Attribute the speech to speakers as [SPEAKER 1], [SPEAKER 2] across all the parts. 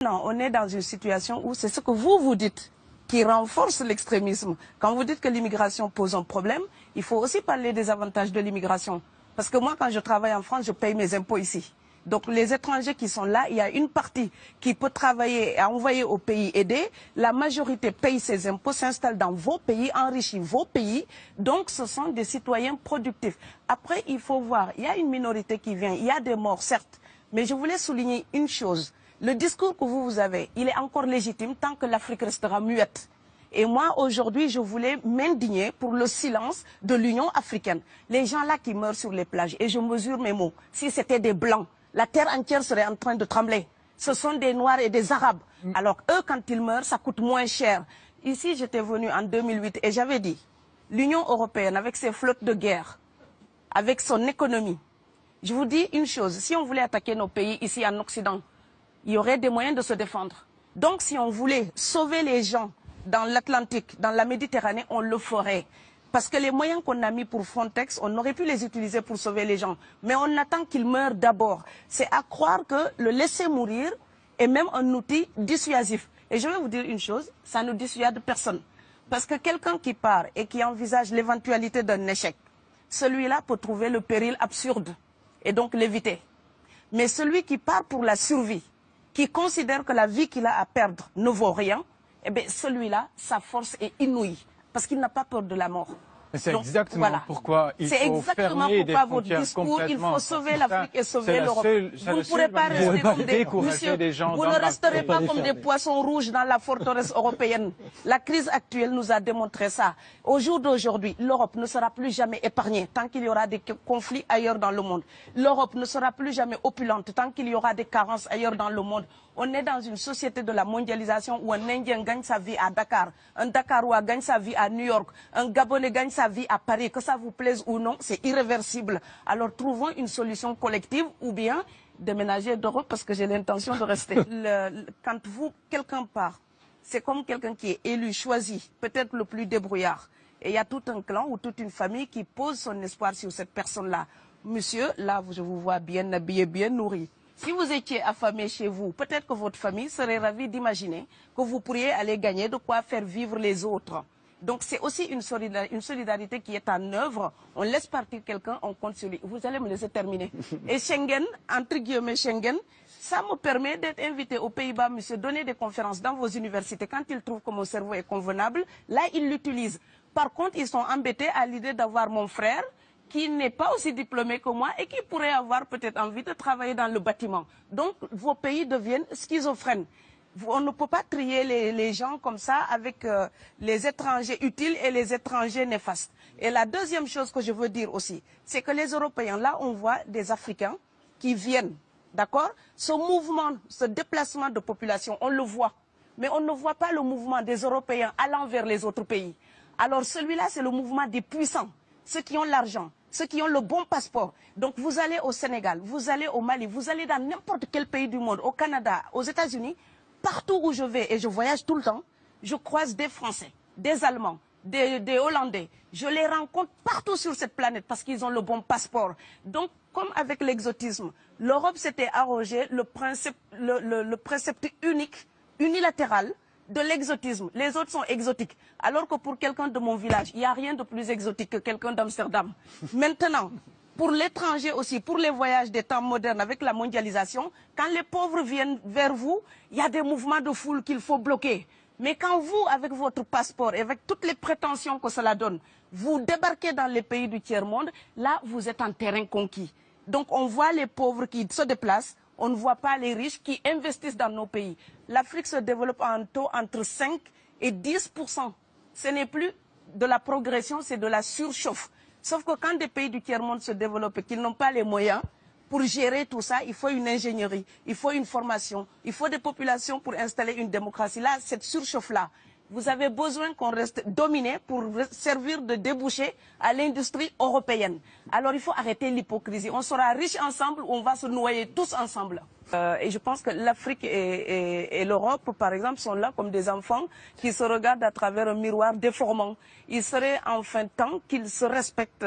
[SPEAKER 1] Non, on est dans une situation où c'est ce que vous dites qui renforce l'extrémisme. Quand vous dites que l'immigration pose un problème, il faut aussi parler des avantages de l'immigration. Parce que moi, quand je travaille en France, je paye mes impôts ici. Donc les étrangers qui sont là, il y a une partie qui peut travailler et envoyer au pays aider. La majorité paye ses impôts, s'installe dans vos pays, enrichit vos pays. Donc ce sont des citoyens productifs. Après, il faut voir, il y a une minorité qui vient, il y a des morts, certes. Mais je voulais souligner une chose. Le discours que vous avez, il est encore légitime tant que l'Afrique restera muette. Et moi, aujourd'hui, je voulais m'indigner pour le silence de l'Union africaine. Les gens là qui meurent sur les plages, et je mesure mes mots, si c'était des Blancs, la terre entière serait en train de trembler. Ce sont des Noirs et des Arabes. Alors eux, quand ils meurent, ça coûte moins cher. Ici, j'étais venu en 2008 et j'avais dit, l'Union européenne, avec ses flottes de guerre, avec son économie, je vous dis une chose, si on voulait attaquer nos pays ici en Occident, il y aurait des moyens de se défendre. Donc si on voulait sauver les gens dans l'Atlantique, dans la Méditerranée, on le ferait. Parce que les moyens qu'on a mis pour Frontex, on aurait pu les utiliser pour sauver les gens. Mais on attend qu'ils meurent d'abord. C'est à croire que le laisser mourir est même un outil dissuasif. Et je vais vous dire une chose, ça ne dissuade personne. Parce que quelqu'un qui part et qui envisage l'éventualité d'un échec, celui-là peut trouver le péril absurde et donc l'éviter. Mais celui qui part pour la survie, qui considère que la vie qu'il a à perdre ne vaut rien, eh bien celui-là, sa force est inouïe, parce qu'il n'a pas peur de la mort.
[SPEAKER 2] C'est exactement pourquoi il faut fermer des frontières complètement.
[SPEAKER 1] Il faut sauver l'Afrique et sauver l'Europe. Vous ne pourrez pas rester comme vous ne resterez pas comme des poissons rouges dans la forteresse européenne. La crise actuelle nous a démontré ça. Au jour d'aujourd'hui, l'Europe ne sera plus jamais épargnée tant qu'il y aura des conflits ailleurs dans le monde. L'Europe ne sera plus jamais opulente tant qu'il y aura des carences ailleurs dans le monde. On est dans une société de la mondialisation où un Indien gagne sa vie à Dakar, un Dakarois gagne sa vie à New York, un Gabonais gagne sa vie à Paris. Que ça vous plaise ou non, c'est irréversible. Alors trouvons une solution collective ou bien déménager d'Europe parce que j'ai l'intention de rester. Quand quelqu'un part, c'est comme quelqu'un qui est élu, choisi, peut-être le plus débrouillard. Et il y a tout un clan ou toute une famille qui pose son espoir sur cette personne-là. Monsieur, là, je vous vois bien habillé, bien nourri. Si vous étiez affamé chez vous, peut-être que votre famille serait ravie d'imaginer que vous pourriez aller gagner de quoi faire vivre les autres. Donc c'est aussi une solidarité qui est en œuvre. On laisse partir quelqu'un, on compte sur lui. Vous allez me laisser terminer. Et Schengen, entre guillemets Schengen, ça me permet d'être invité aux Pays-Bas, monsieur, donner des conférences dans vos universités. Quand ils trouvent que mon cerveau est convenable, là, ils l'utilisent. Par contre, ils sont embêtés à l'idée d'avoir mon frère, qui n'est pas aussi diplômé que moi et qui pourrait avoir peut-être envie de travailler dans le bâtiment. Donc, vos pays deviennent schizophrènes. On ne peut pas trier les gens comme ça avec les étrangers utiles et les étrangers néfastes. Et la deuxième chose que je veux dire aussi, c'est que les Européens, là, on voit des Africains qui viennent, d'accord? Ce mouvement, ce déplacement de population, on le voit. Mais on ne voit pas le mouvement des Européens allant vers les autres pays. Alors celui-là, c'est le mouvement des puissants. Ceux qui ont l'argent, ceux qui ont le bon passeport. Donc vous allez au Sénégal, vous allez au Mali, vous allez dans n'importe quel pays du monde, au Canada, aux États-Unis, partout où je vais, et je voyage tout le temps, je croise des Français, des Allemands, des Hollandais. Je les rencontre partout sur cette planète parce qu'ils ont le bon passeport. Donc, comme avec l'exotisme, l'Europe s'était arrogé le précepte unique, unilatéral, de l'exotisme. Les autres sont exotiques. Alors que pour quelqu'un de mon village, il n'y a rien de plus exotique que quelqu'un d'Amsterdam. Maintenant, pour l'étranger aussi, pour les voyages des temps modernes avec la mondialisation, quand les pauvres viennent vers vous, il y a des mouvements de foule qu'il faut bloquer. Mais quand vous, avec votre passeport et avec toutes les prétentions que cela donne, vous débarquez dans les pays du tiers-monde, là, vous êtes en terrain conquis. Donc, on voit les pauvres qui se déplacent, on ne voit pas les riches qui investissent dans nos pays. L'Afrique se développe en taux entre 5 et 10%. Ce n'est plus de la progression, c'est de la surchauffe. Sauf que quand des pays du tiers-monde se développent et qu'ils n'ont pas les moyens pour gérer tout ça, il faut une ingénierie, il faut une formation, il faut des populations pour installer une démocratie. Là, cette surchauffe-là, vous avez besoin qu'on reste dominé pour servir de débouché à l'industrie européenne. Alors il faut arrêter l'hypocrisie. On sera riches ensemble ou on va se noyer tous ensemble. Et je pense que l'Afrique et l'Europe, par exemple, sont là comme des enfants qui se regardent à travers un miroir déformant. Il serait enfin temps qu'ils se respectent,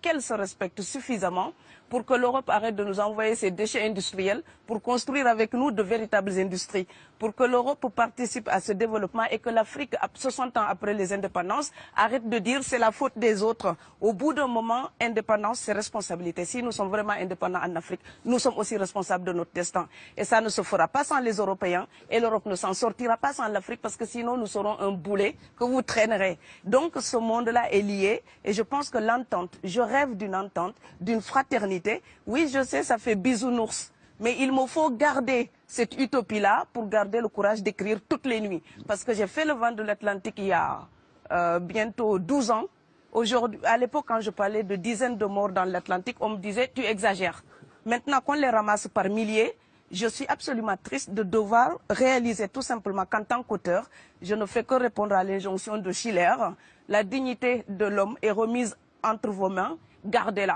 [SPEAKER 1] qu'elles se respectent suffisamment pour que l'Europe arrête de nous envoyer ses déchets industriels, pour construire avec nous de véritables industries, pour que l'Europe participe à ce développement et que l'Afrique, 60 ans après les indépendances, arrête de dire c'est la faute des autres. Au bout d'un moment, indépendance, c'est responsabilité. Si nous sommes vraiment indépendants en Afrique, nous sommes aussi responsables de notre destin. Et ça ne se fera pas sans les Européens et l'Europe ne s'en sortira pas sans l'Afrique parce que sinon nous serons un boulet que vous traînerez. Donc ce monde-là est lié et je pense que l'entente, je rêve d'une entente, d'une fraternité. Oui, je sais, ça fait bisounours. Mais il me faut garder cette utopie-là pour garder le courage d'écrire toutes les nuits. Parce que j'ai fait le vent de l'Atlantique il y a bientôt 12 ans. Aujourd'hui, à l'époque, quand je parlais de dizaines de morts dans l'Atlantique, on me disait « tu exagères ». Maintenant qu'on les ramasse par milliers, je suis absolument triste de devoir réaliser tout simplement qu'en tant qu'auteur, je ne fais que répondre à l'injonction de Schiller. La dignité de l'homme est remise entre vos mains, gardez-la.